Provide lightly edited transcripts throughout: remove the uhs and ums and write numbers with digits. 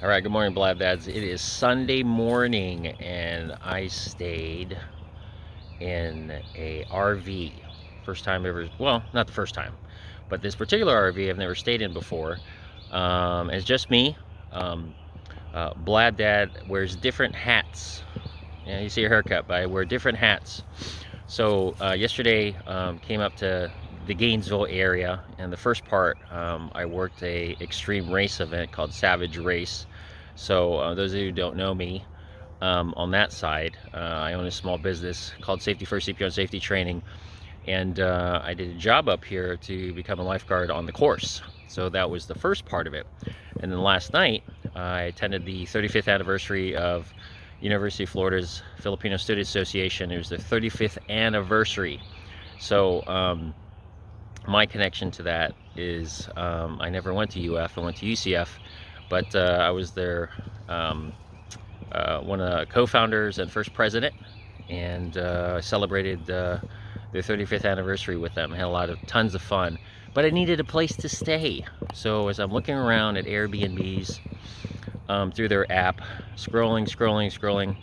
All right, good morning, Blab Dads. It is Sunday morning, and I stayed in a RV. First time ever. Well, not the first time, but this particular RV I've never stayed in before. It's just me. Um, Blab Dad wears different hats. Yeah, you see your haircut, but I wear different hats. So yesterday came up to the Gainesville area, and the first part I worked a extreme race event called Savage Race. So those of you who don't know me, on that side, I own a small business called Safety First CPR and Safety Training, and I did a job up here to become a lifeguard on the course. So that was the first part of it. And then last night, I attended the 35th anniversary of University of Florida's Filipino Student Association. It was the 35th anniversary. So my connection to that is I never went to UF, I went to UCF, but I was their one of the co-founders and first president, and I celebrated their 35th anniversary with them. I had tons of fun, but I needed a place to stay. So as I'm looking around at Airbnbs through their app, scrolling,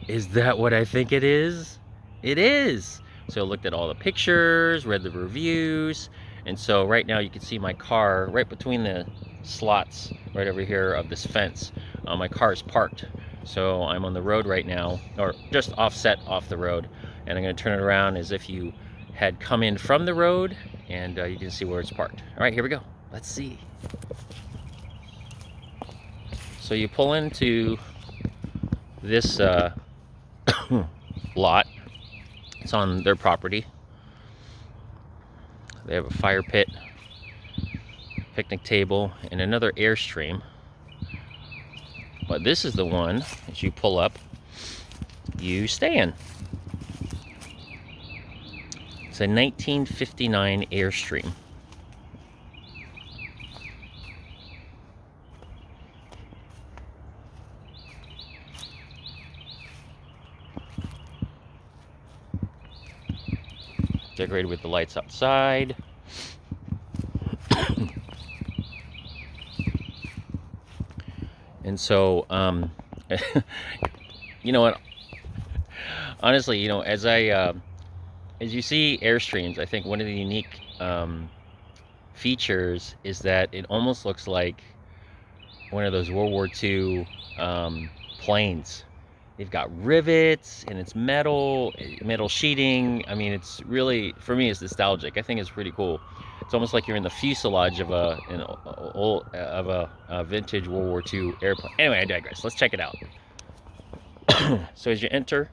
is that what I think it is? It is. So I looked at all the pictures, read the reviews, and so right now you can see my car right between the slots right over here of this fence. My car is parked. So I'm on the road right now, or just offset off the road, and I'm going to turn it around as if you had come in from the road, and you can see where it's parked. All right, here we go. Let's see. So you pull into this lot. It's on their property. They have a fire pit, picnic table, and another Airstream. But this is the one, as you pull up, you stay in. It's a 1959 Airstream. Decorated with the lights outside. And so, you know what? Honestly, you know, as you see Airstreams, I think one of the unique features is that it almost looks like one of those World War II planes. They've got rivets and it's metal sheeting. I mean, it's really, for me, it's nostalgic. I think it's pretty cool. It's almost like you're in the fuselage of a vintage World War II airplane. Anyway, I digress. Let's check it out. So as you enter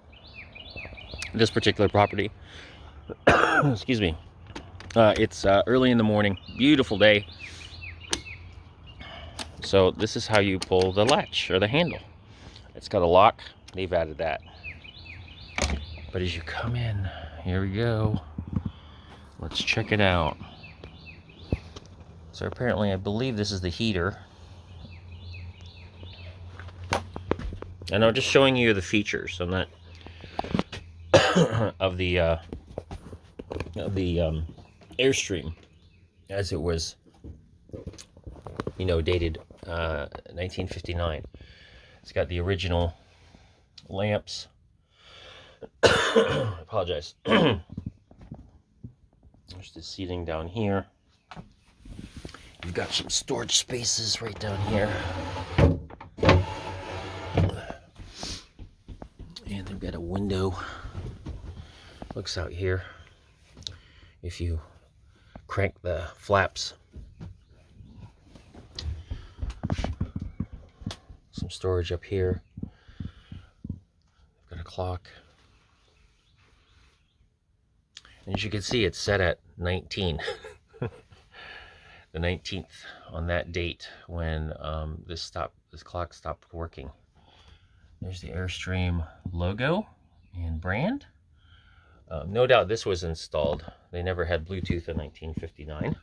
this particular property, excuse me, it's early in the morning, beautiful day. So this is how you pull the latch or the handle. It's got a lock. They've added that. But as you come in, here we go. Let's check it out. So apparently, I believe this is the heater. And I'm just showing you the features. I'm not of the Airstream, as it was, you know, dated 1959. It's got the original lamps. Apologize. There's the seating down here. You've got some storage spaces right down here. And they've got a window. Looks out here. If you crank the flaps. Some storage up here. Got a clock. And as you can see, it's set at 19. The 19th on that date when this clock stopped working. There's the Airstream logo and brand. No doubt this was installed. They never had Bluetooth in 1959,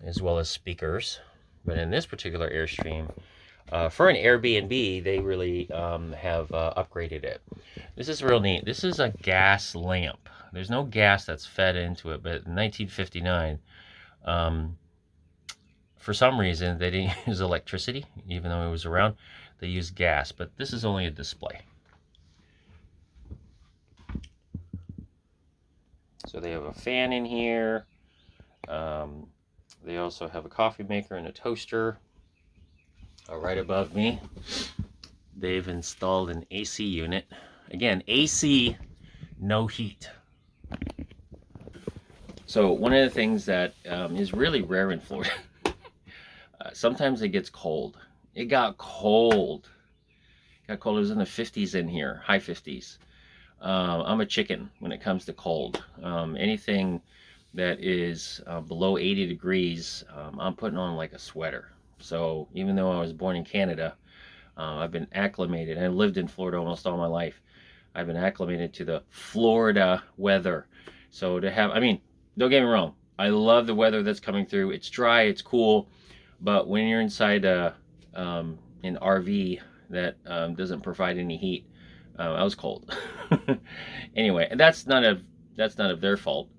as well as speakers. But in this particular Airstream, for an Airbnb, they really have upgraded it. This is real neat. This is a gas lamp. There's no gas that's fed into it, but in 1959, for some reason, they didn't use electricity, even though it was around. They used gas, but this is only a display. So they have a fan in here. They also have a coffee maker and a toaster. Right above me, they've installed an AC unit. Again, AC, no heat. So one of the things that is really rare in Florida, sometimes it gets cold. It got cold. It was in the 50s in here, high 50s. I'm a chicken when it comes to cold. Anything that is below 80 degrees, I'm putting on like a sweater. So even though I was born in Canada, I've been acclimated. I lived in Florida almost all my life. I've been acclimated to the Florida weather. So to have, I mean, don't get me wrong, I love the weather that's coming through. It's dry, it's cool, but when you're inside an RV that doesn't provide any heat, I was cold. Anyway, that's none of their fault.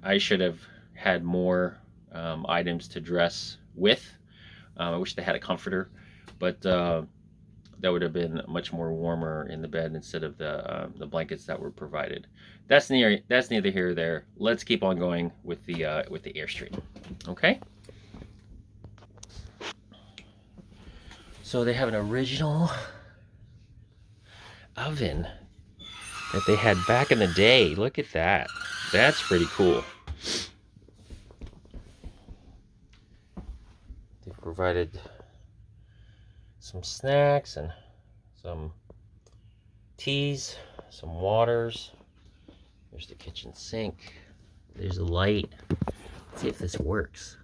I should have had more items to dress with. I wish they had a comforter, but that would have been much more warmer in the bed instead of the blankets that were provided. That's neither here or there. Let's keep on going with the Airstream. Okay. So they have an original oven that they had back in the day. Look at that. That's pretty cool. They've provided some snacks and some teas, some waters. There's the kitchen sink. There's a light. Let's see if this works.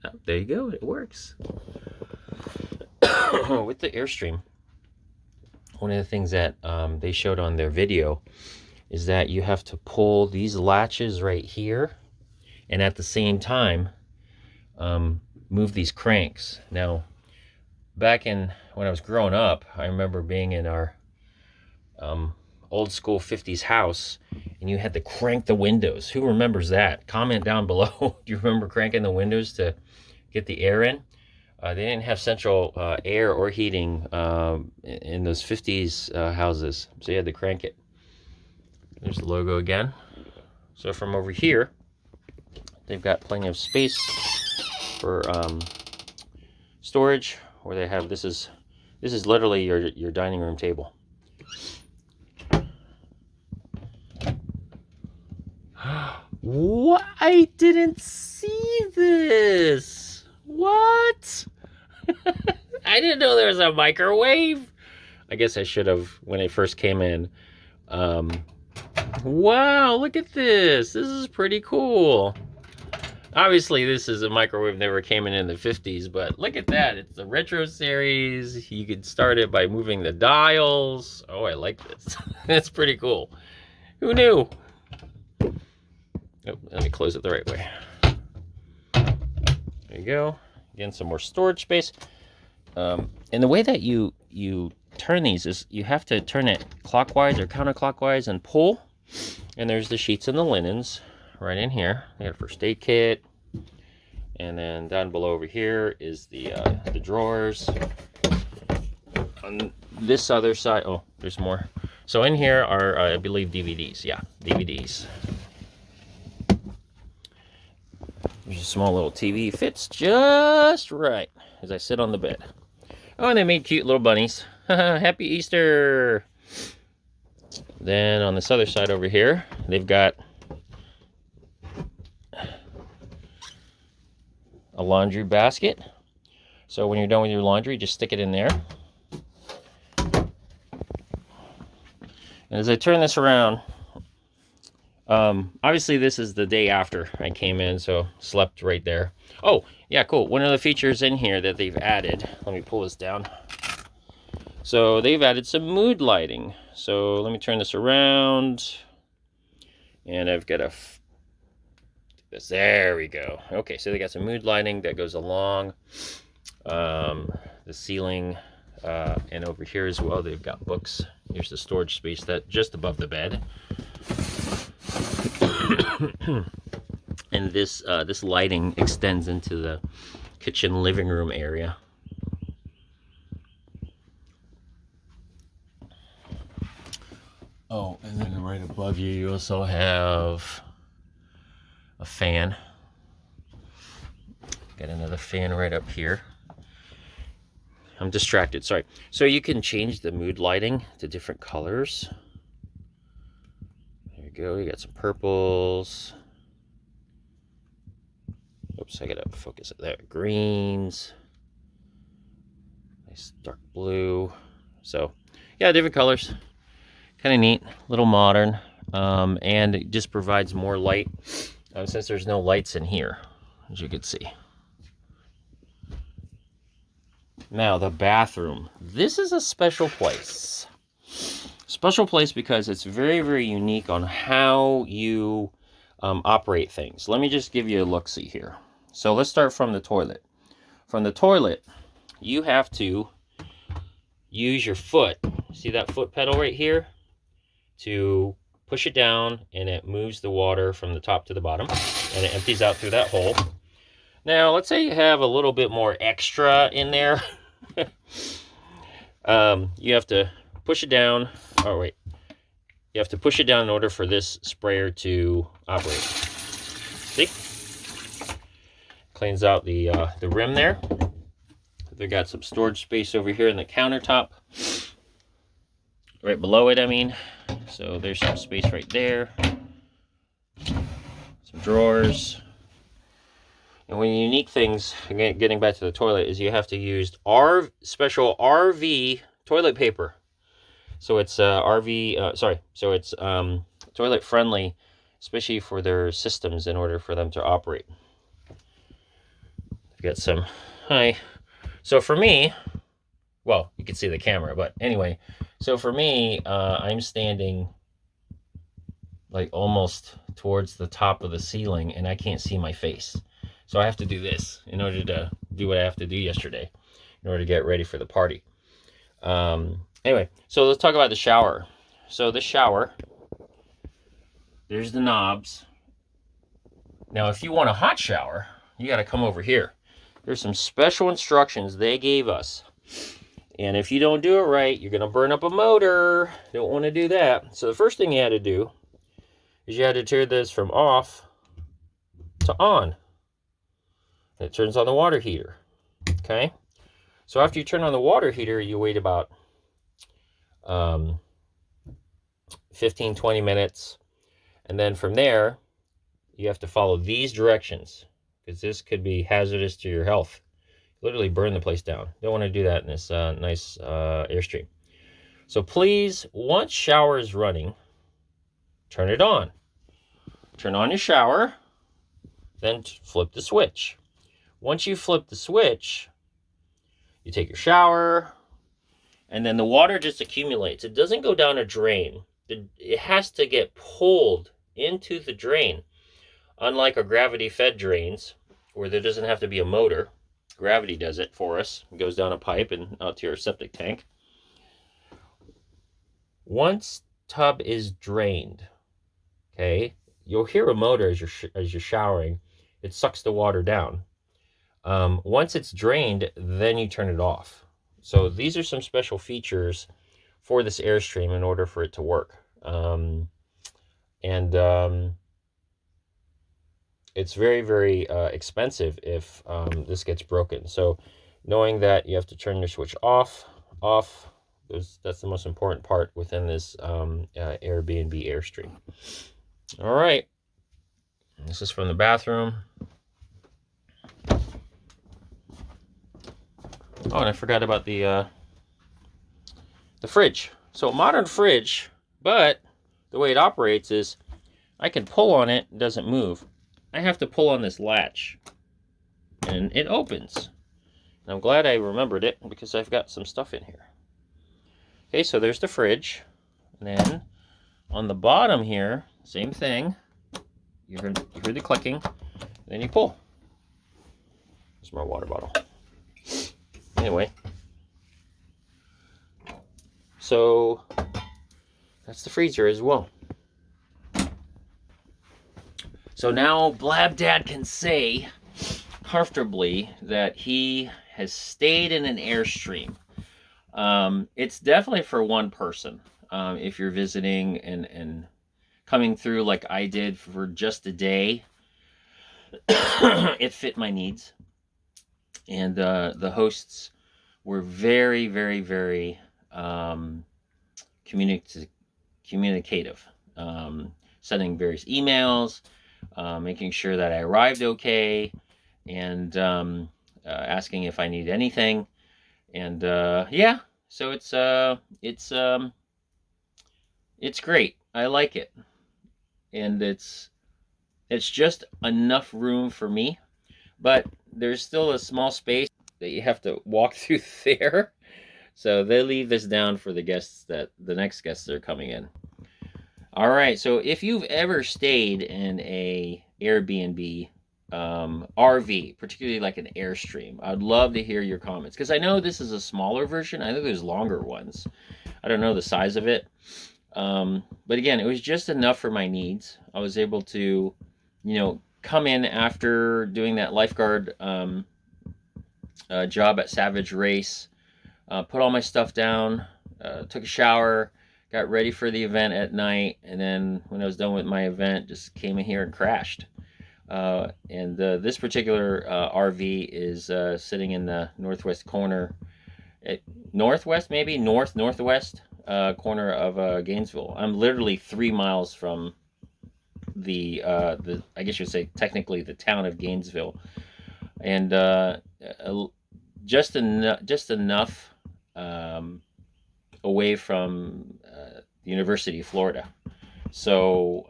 Oh, there you go. It works. With the Airstream, one of the things that they showed on their video is that you have to pull these latches right here, and at the same time move these cranks. Now, back in when I was growing up, I remember being in our old school 50s house, and you had to crank the windows. Who remembers that? Comment down below. Do you remember cranking the windows to get the air in? They didn't have central air or heating in those 50s houses, so you had to crank it. There's the logo again. So from over here, they've got plenty of space for storage, where they have, this is literally your dining room table. What? I didn't see this. What? I didn't know there was a microwave. I guess I should have when it first came in. Wow, look at this. This is pretty cool. Obviously, this is a microwave that never came in the 50s, but look at that. It's the retro series. You could start it by moving the dials. Oh, I like this. That's pretty cool. Who knew? Oh, let me close it the right way. There you go. Again, some more storage space. And the way that you turn these is you have to turn it clockwise or counterclockwise and pull. And there's the sheets and the linens right in here. They got a first aid kit. And then down below over here is the drawers. On this other side, oh, there's more. So in here are, I believe, DVDs. Yeah, DVDs. There's a small little TV. Fits just right as I sit on the bed. Oh, and they made cute little bunnies. Happy Easter! Then on this other side over here, they've got a laundry basket. So when you're done with your laundry, just stick it in there. And as I turn this around, obviously this is the day after I came in, so slept right there. Oh, yeah, cool. One of the features in here that they've added, let me pull this down. So they've added some mood lighting. So let me turn this around. And I've got this. There we go. Okay, so they got some mood lighting that goes along the ceiling. And over here as well, they've got books. Here's the storage space that just above the bed. And this this lighting extends into the kitchen living room area. Oh, and then right above you, you also have a fan. Got another fan right up here. I'm distracted, sorry. So you can change the mood lighting to different colors. There you go, you got some purples. Oops, I gotta focus it there. Greens. Nice dark blue. So, yeah, different colors. Kind of neat, a little modern, and it just provides more light since there's no lights in here, as you can see. Now, the bathroom. This is a special place. Special place because it's very, very unique on how you operate things. Let me just give you a look-see here. So let's start from the toilet. From the toilet, you have to use your foot. See that foot pedal right here? To push it down, and it moves the water from the top to the bottom, and it empties out through that hole. Now, let's say you have a little bit more extra in there. You have to push it down. Oh, wait. You have to push it down in order for this sprayer to operate. See? Cleans out the rim there. They got some storage space over here in the countertop. Right below it, I mean. So there's some space right there. Some drawers. And one of the unique things, again, getting back to the toilet, is you have to use special RV toilet paper. So it's toilet friendly, especially for their systems in order for them to operate. I've got some, hi. So for me, well, you can see the camera, but anyway, so for me, I'm standing like almost towards the top of the ceiling, and I can't see my face. So I have to do this in order to do what I have to do yesterday in order to get ready for the party. Anyway, so let's talk about the shower. So the shower, there's the knobs. Now, if you want a hot shower, you got to come over here. There's some special instructions they gave us. And if you don't do it right, you're going to burn up a motor. Don't want to do that. So the first thing you had to do is you had to turn this from off to on. It turns on the water heater. Okay? So after you turn on the water heater, you wait about 15-20 minutes. And then from there, you have to follow these directions, because this could be hazardous to your health. Literally burn the place down. Don't want to do that in this nice Airstream. So please, once shower is running, turn it on. Turn on your shower, then flip the switch. Once you flip the switch, you take your shower, and then the water just accumulates. It doesn't go down a drain. It has to get pulled into the drain. Unlike our gravity-fed drains, where there doesn't have to be a motor, gravity does it for us. It goes down a pipe and out to your septic tank. Once tub is drained, okay, you'll hear a motor as you're showering. It sucks the water down. Once it's drained, then you turn it off. So these are some special features for this Airstream in order for it to work. It's very, very expensive if this gets broken. So knowing that you have to turn your switch off, that's the most important part within this AirBnB Airstream. All right. This is from the bathroom. Oh, and I forgot about the fridge. So modern fridge, but the way it operates is I can pull on it, it doesn't move. I have to pull on this latch, and it opens. And I'm glad I remembered it because I've got some stuff in here. Okay, so there's the fridge. And then on the bottom here, same thing. You heard the clicking. Then you pull. There's my water bottle. Anyway, so that's the freezer as well. So now Blab Dad can say comfortably that he has stayed in an Airstream. It's definitely for one person. If you're visiting and coming through like I did for just a day, it fit my needs. And the hosts were very, very, very communicative, sending various emails, making sure that I arrived okay, and asking if I need anything. And yeah, so it's great. I like it, and it's just enough room for me, but there's still a small space that you have to walk through there. So they leave this down for the next guests that are coming in. All right. So if you've ever stayed in a Airbnb RV, particularly like an Airstream, I'd love to hear your comments because I know this is a smaller version. I know there's longer ones. I don't know the size of it. But again, it was just enough for my needs. I was able to, come in after doing that lifeguard job at Savage Race, put all my stuff down, took a shower, got ready for the event at night, and then when I was done with my event, just came in here and crashed. And this particular RV is sitting in the northwest corner, northwest maybe northwest corner of Gainesville. I'm literally 3 miles from the I guess you'd say technically the town of Gainesville, and just enough away from the University of Florida. So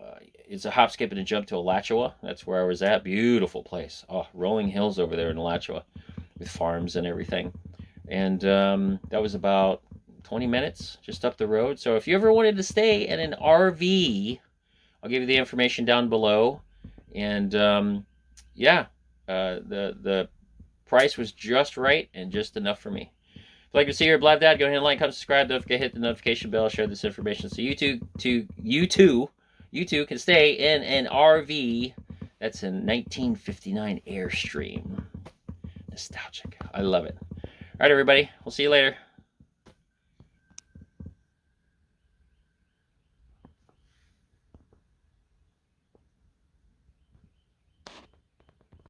it's a hop, skip, and a jump to Alachua. That's where I was at. Beautiful place. Oh, rolling hills over there in Alachua with farms and everything. And that was about 20 minutes just up the road. So if you ever wanted to stay in an RV, I'll give you the information down below. And yeah, the price was just right and just enough for me. If you'd like to see your Blab Dad, go ahead and like, comment, subscribe, don't forget to hit the notification bell, share this information so you too can stay in an RV that's a 1959 Airstream. Nostalgic. I love it. All right, everybody. We'll see you later.